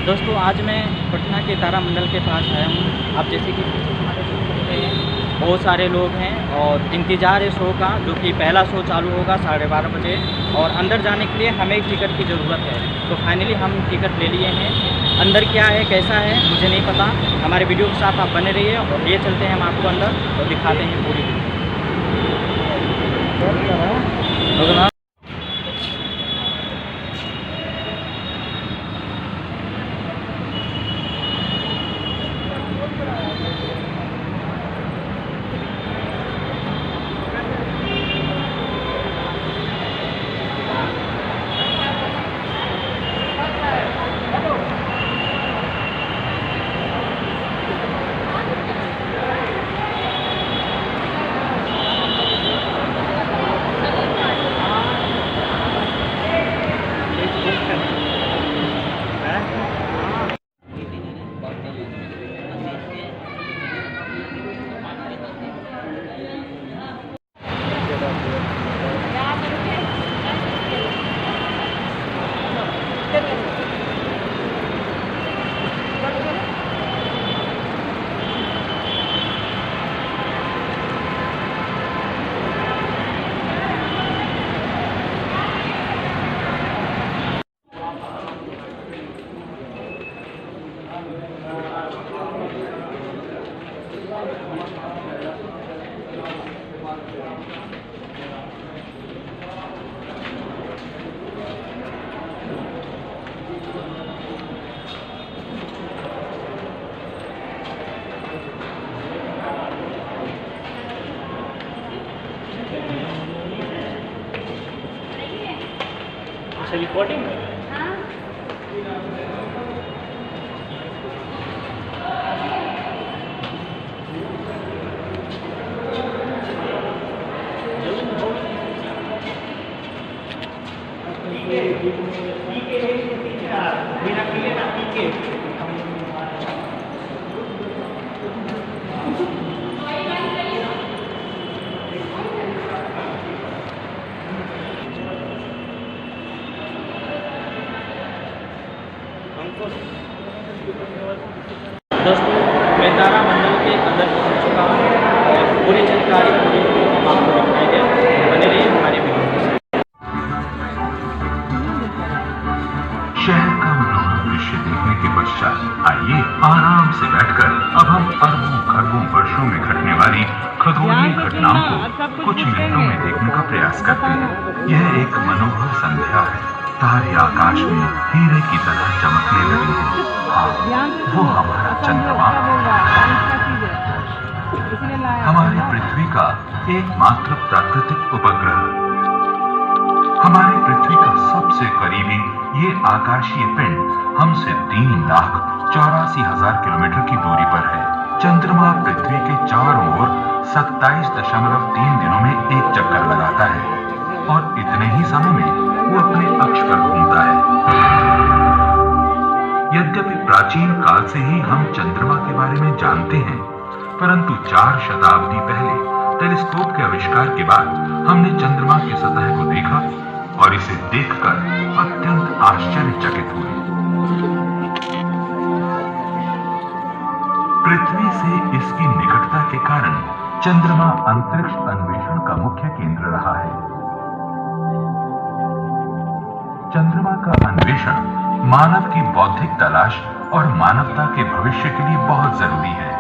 दोस्तों आज मैं पटना के तारामंडल के पास आया हूँ। आप जैसे कि पीछे हमारे शो देख रहे हैं, बहुत सारे लोग हैं और इंतज़ार है शो का, जो कि पहला शो चालू होगा 12:30 बजे। और अंदर जाने के लिए हमें टिकट की ज़रूरत है, तो फाइनली हम टिकट ले लिए हैं। अंदर क्या है कैसा है मुझे नहीं पता, हमारे वीडियो के साथ आप बने रहिए और ये चलते हैं हम आपको अंदर और दिखाते हैं पूरी वीडियो। अच्छा रिकॉर्डिंग है। दोस्तों मैं तारामंडल के अंदर पहुंच चुका हूँ और पूरी जानकारी पूरी हम आपको दिखाएंगे, बने रहिए हमारे वीडियो के साथ। शहर का मनोहर दृश्य देखने के पश्चात आइए आराम से बैठकर अब हम अरबों खरबों वर्षों में घटने वाली खगोलीय घटनाओं को कुछ मिनटों में देखने का प्रयास करते हैं। यह एक मनोहर संध्या है, तारे आकाश में हीरे की तरह चमकने लगे हैं। हाँ, वो हमारा चंद्रमा, हमारी पृथ्वी का एकमात्र प्राकृतिक उपग्रह। हमारी पृथ्वी का सबसे करीबी ये आकाशीय पिंड हमसे 3,84,000 किलोमीटर की दूरी पर है। चंद्रमा पृथ्वी के चारों ओर 27.3 दिनों में एक चक्कर लगाता है और इतने ही समय में वो अपने अक्ष पर घूमता है। यद्यपि प्राचीन काल से ही हम चंद्रमा के बारे में जानते हैं, परंतु 4 शताब्दी पहले टेलीस्कोप के आविष्कार के बाद हमने चंद्रमा की सतह को देखा और इसे देखकर अत्यंत आश्चर्यचकित हुए। पृथ्वी से इसकी निकटता के कारण चंद्रमा अंतरिक्ष अन्वेषण का मुख्य केंद्र रहा है। चंद्रमा का अन्वेषण मानव की बौद्धिक तलाश और मानवता के भविष्य के लिए बहुत जरूरी है।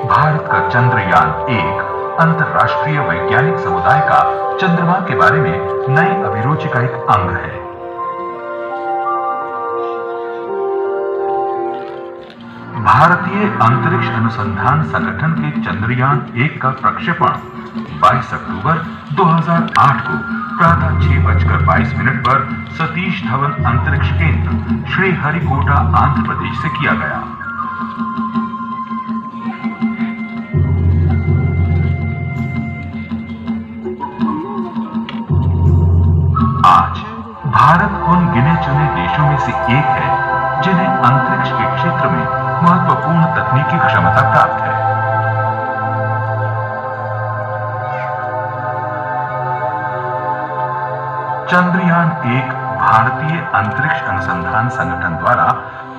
भारत का चंद्रयान 1 अंतर्राष्ट्रीय वैज्ञानिक समुदाय का चंद्रमा के बारे में नई अभिरुचि का एक अंग है। भारतीय अंतरिक्ष अनुसंधान संगठन के चंद्रयान 1 का प्रक्षेपण 22 अक्टूबर 2008 को प्रातः 6:22 पर सतीश धवन अंतरिक्ष केंद्र श्रीहरिकोटा आंध्र प्रदेश से किया गया। आज भारत उन गिने चुने देशों में से एक है जिन्हें अंतरिक्ष के क्षेत्र में महत्वपूर्ण तकनीकी क्षमता प्राप्त है। चंद्रयान 1 भारतीय अंतरिक्ष अनुसंधान संगठन द्वारा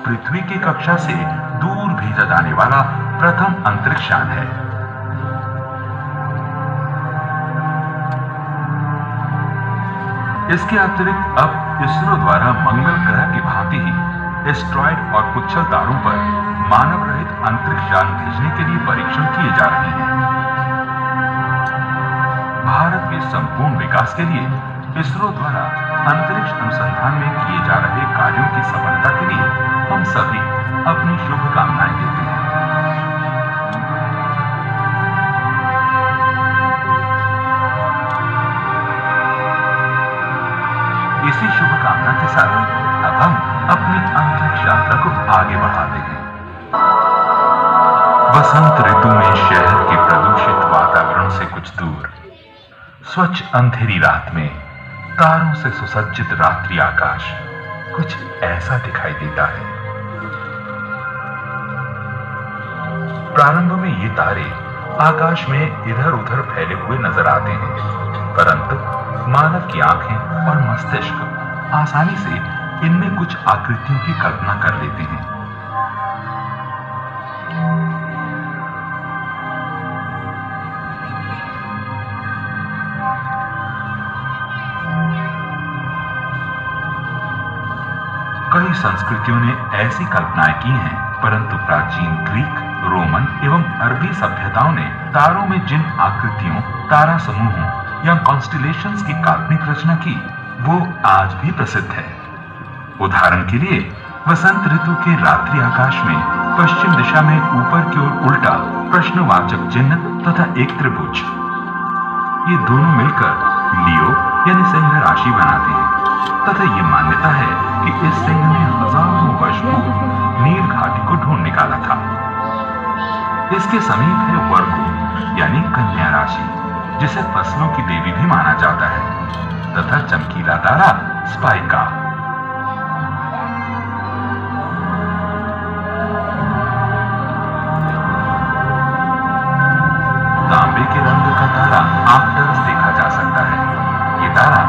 पृथ्वी की कक्षा से दूर भेजा जाने वाला प्रथम अंतरिक्ष यान है। इसके अतिरिक्त अब इसरो द्वारा मंगल ग्रह की भांति ही एस्ट्रॉयड और पुच्छर तारों पर मानव रहित अंतरिक्ष यान भेजने के लिए परीक्षण किए जा रहे हैं। भारत के संपूर्ण विकास के लिए इसरो द्वारा अंतरिक्ष अनुसंधान में किए जा रहे कार्यों की सफलता के लिए हम सभी अपनी शुभकामनाएं देते हैं। इसी शुभकामना के साथ अब हम अपनी अंतरिक्ष यात्रा को आगे बढ़ाते हैं। बसंत ऋतु में शहर के प्रदूषित वातावरण से कुछ दूर, स्वच्छ अंधेरी रात में तारों से सुसज्जित रात्रि आकाश कुछ ऐसा दिखाई देता है। प्रारंभ में ये तारे आकाश में इधर उधर फैले हुए नजर आते हैं, परंतु मानव की आंखें और मस्तिष्क आसानी से इनमें कुछ आकृतियों की कल्पना कर लेते हैं। कई संस्कृतियों ने ऐसी कल्पनाएं की हैं, परंतु प्राचीन ग्रीक, रोमन एवं अरबी सभ्यताओं ने तारों में जिन आकृतियों, तारा समूहों या कॉन्स्टिलेशंस की काल्पनिक रचना की, वो आज भी प्रसिद्ध है। उदाहरण के लिए वसंत ऋतु के रात्रि आकाश में पश्चिम दिशा में ऊपर की ओर उल्टा प्रश्नवाचक चिन्ह तथा एक त्रिभुज, ये दोनों मिलकर लियो यानी सिंह राशि बनाते हैं तथा ये मान्यता है कि इस सिंह ने हजारों वर्ष पूर्व नील घाटी को ढूंढ निकाला था। इसके समीप है वर्गो यानी कन्या राशि, जिसे फसलों की देवी भी माना जाता है, तथा चमकीला तारा स्पाइका। तांबे के रंग का तारा आर्क्टरस देखा जा सकता है। ये तारा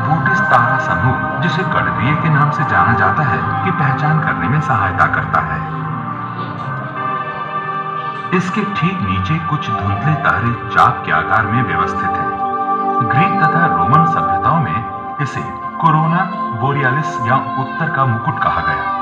बूटिस तारा समूह, जिसे गणवीय के नाम से जाना जाता है, की पहचान करने में सहायता करता है। इसके ठीक नीचे कुछ धुंधले तारे चाप के आकार में व्यवस्थित हैं। ग्रीक तथा रोमन सभ्यताओं में इसे कोरोना बोरियालिस या उत्तर का मुकुट कहा गया।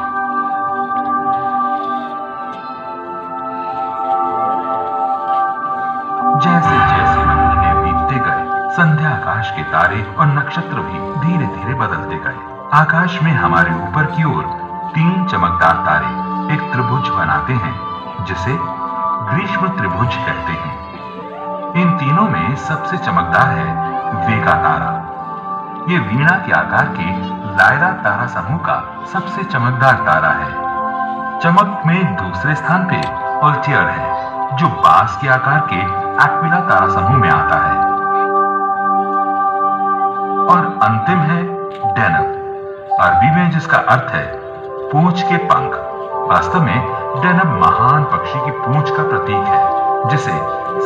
जैसे जैसे महीने बीतते गए, संध्या आकाश के तारे और नक्षत्र भी धीरे धीरे बदलते गए। आकाश में हमारे ऊपर की ओर 3 चमकदार तारे एक त्रिभुज बनाते हैं, जिसे ग्रीष्म त्रिभुज कहते हैं। इन तीनों में सबसे चमकदार है वेगा तारा। ये वीणा के आकार के लायरा तारा समूह का सबसे चमकदार तारा है। चमक में दूसरे स्थान पे अल्टियर है, जो बांस के आकार के एक्विला तारा समूह में आता है। और अंतिम है डेनब, अरबी में जिसका अर्थ है पूंछ के पंख। वास्तव में डेनब महान पक्षी की पूंछ का प्रतीक है, जिसे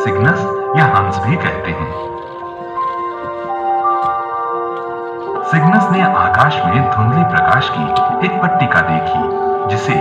सिग्नस या हंस भी कहते हैं। सिग्नस ने आकाश में धुंधले प्रकाश की एक पट्टिका देखी, जिसे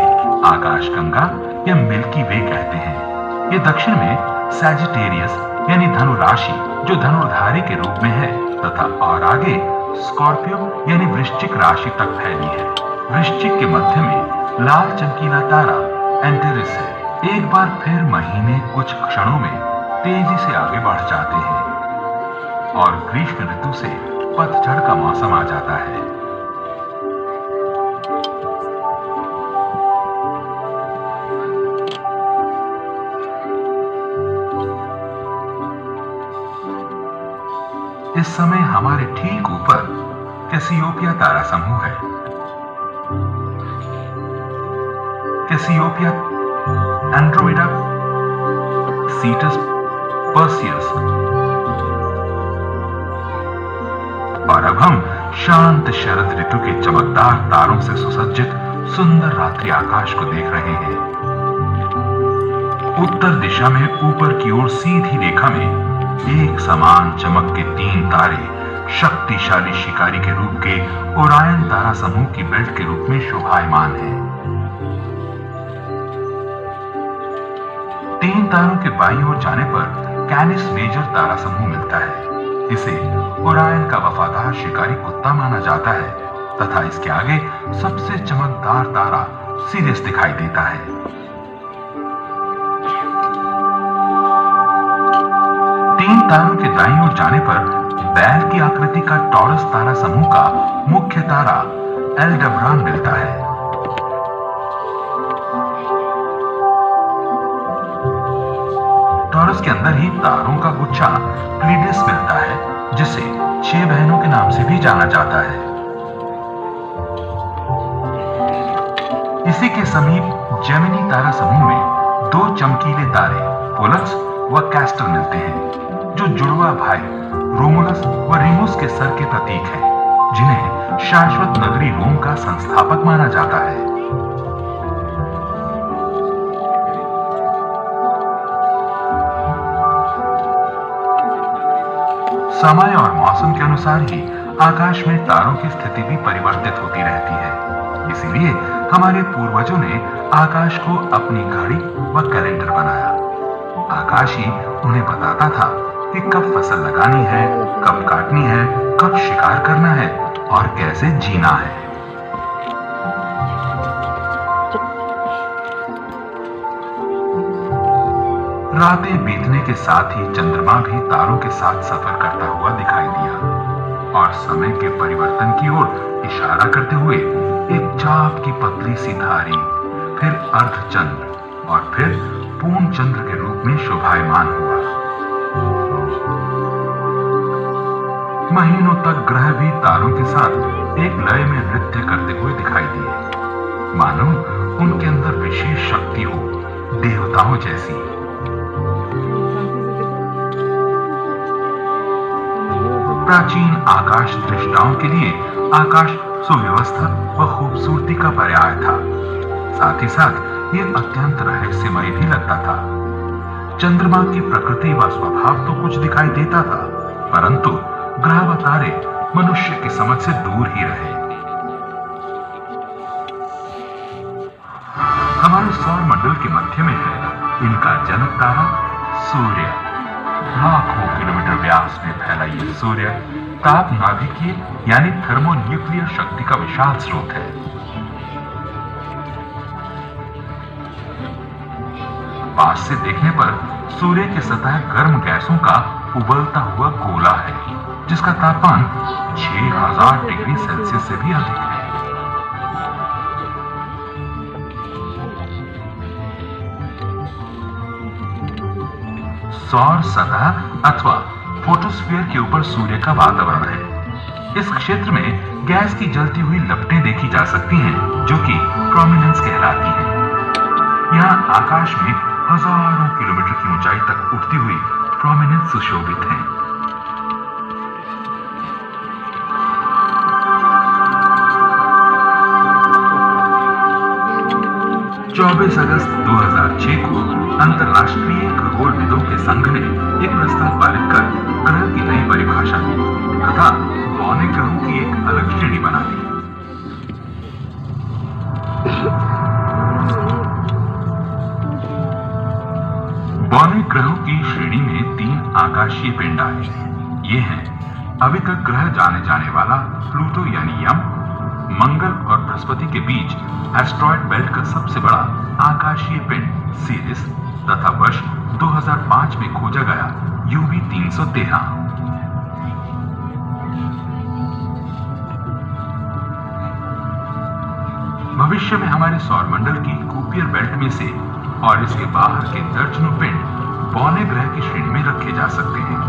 आकाशगंगा या मिल्की वे कहते हैं। ये दक्षिण में सैजिटेरियस यानी धनु राशि, जो धनुर्धारी के रूप में है, तथा और आगे स्कॉर्पियो यानी वृश्चिक राशि तक फैली है। वृश्चिक के मध्य में लाल चमकीला तारा एंटेरिस है। एक बार फिर महीने कुछ क्षणों में तेजी से आगे बढ़ जाते हैं और ग्रीष्म ऋतु से पतझड़ का मौसम आ जाता है। इस समय हमारे ठीक ऊपर कैसियोपिया तारा समूह है। Cassiopeia, Andromeda, seats, Perseus. और अब हम शांत शरद ऋतु के चमकदार तारों से सुसज्जित सुंदर रात्रि आकाश को देख रहे हैं। उत्तर दिशा में ऊपर की ओर सीधी रेखा में एक समान चमक के 3 तारे शक्तिशाली शिकारी के रूप के ओरायन तारा समूह की बेल्ट के रूप में शोभायमान है। 3 तारों के बाईं ओर जाने पर कैनिस मेजर तारा समूह मिलता है। इसे ओरायन का वफादार शिकारी कुत्ता माना जाता है तथा इसके आगे सबसे चमकदार तारा सीरियस दिखाई देता है। तीन तारों के दाईं ओर जाने पर बैल की आकृति का टॉरस तारा समूह का मुख्य तारा एल्डेबरान मिलता है। टॉरस के अंदर ही तारों का गुच्छा प्लीडिस मिलता है, जिसे 6 बहनों के नाम से भी जाना जाता है। इसी के समीप जेमिनी तारा समूह में 2 चमकीले तारे पोलक्स व कैस्टर मिलते हैं, जो जुड़वा भाई रोमुलस व रीमुस के सर के प्रतीक हैं, जिन्हें शाश्वत नगरी रोम का संस्थापक माना जाता है। समय और मौसम के अनुसार ही आकाश में तारों की स्थिति भी परिवर्तित होती रहती है। इसीलिए हमारे पूर्वजों ने आकाश को अपनी घड़ी व कैलेंडर बनाया। आकाश ही उन्हें बताता था कि कब फसल लगानी है, कब काटनी है, कब शिकार करना है और कैसे जीना है। रातें बीतने के साथ ही चंद्रमा भी तारों के साथ सफर करता हुआ दिखाई दिया और समय के परिवर्तन की ओर इशारा करते हुए एक चाप की पतली सी धारी, फिर अर्धचंद्र और फिर पूर्ण चंद्र के रूप में शोभायमान हुआ। महीनों तक ग्रह भी तारों के साथ एक लय में नृत्य करते हुए दिखाई दिए, मानो उनके अंदर विशेष शक्ति हो, देवताओं जैसी। प्राचीन आकाश दृष्टाओं के लिए आकाश सुव्यवस्था व खूबसूरती का पर्याय था। साथ ही साथ ये अत्यंत रहस्यमय भी लगता था। चंद्रमा की प्रकृति व स्वभाव तो कुछ दिखाई देता था, परंतु ग्रह व तारे मनुष्य की समझ से दूर ही रहे। हमारे सौर मंडल के मध्य में है इनका जनक तारा सूर्य। लाखों किलोमीटर व्यास में फैला यह सूर्य ताप नाभिकीय यानी थर्मोन्यूक्लियर शक्ति का विशाल स्रोत है। पास से देखने पर सूर्य की सतह गर्म गैसों का उबलता हुआ गोला है, जिसका तापमान 6000 डिग्री सेल्सियस से भी अधिक है। सौर सतह अथवा फोटोस्फीयर के ऊपर सूर्य का वातावरण है। इस क्षेत्र में गैस की जलती हुई लपटें देखी जा सकती हैं, जो कि प्रोमिनेंस कहलाती हैं। यहाँ आकाश में हजारों किलोमीटर की ऊंचाई तक उठती हुई प्रोमिनेंस सुशोभित हैं। 24 अगस्त 2006 को अंतर्राष्ट्रीय खगोलविदों के संघ ने एक प्रस्ताव पारित कर ग्रह की नई परिभाषा दी तथा बौने ग्रहों की एक अलग श्रेणी बना दी। बौने ग्रहों की श्रेणी में 3 आकाशीय पिंड आए। ये हैं अभी तक ग्रह जाने जाने वाला प्लूटो यानी यम, मंगल और बृहस्पति के बीच एस्ट्रॉयड बेल्ट का सबसे बड़ा आकाशीय पिंड सीरिस तथा वर्ष 2005 में खोजा गया यूवी 313। भविष्य में हमारे सौरमंडल की कुपियर बेल्ट में से और इसके बाहर के दर्जनों पिंड बौने ग्रह की श्रेणी में रखे जा सकते हैं।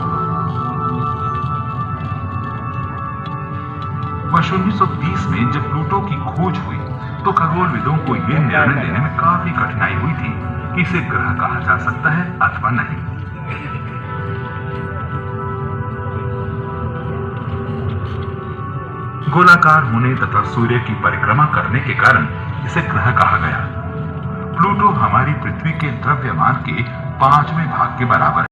वर्ष 1930 में जब प्लूटो की खोज हुई तो खगोलविदों को यह निर्णय लेने में काफी कठिनाई हुई थी कि इसे ग्रह कहा जा सकता है अथवा नहीं। गोलाकार होने तथा सूर्य की परिक्रमा करने के कारण इसे ग्रह कहा गया। प्लूटो हमारी पृथ्वी के द्रव्यमान के 5वें भाग के बराबर है।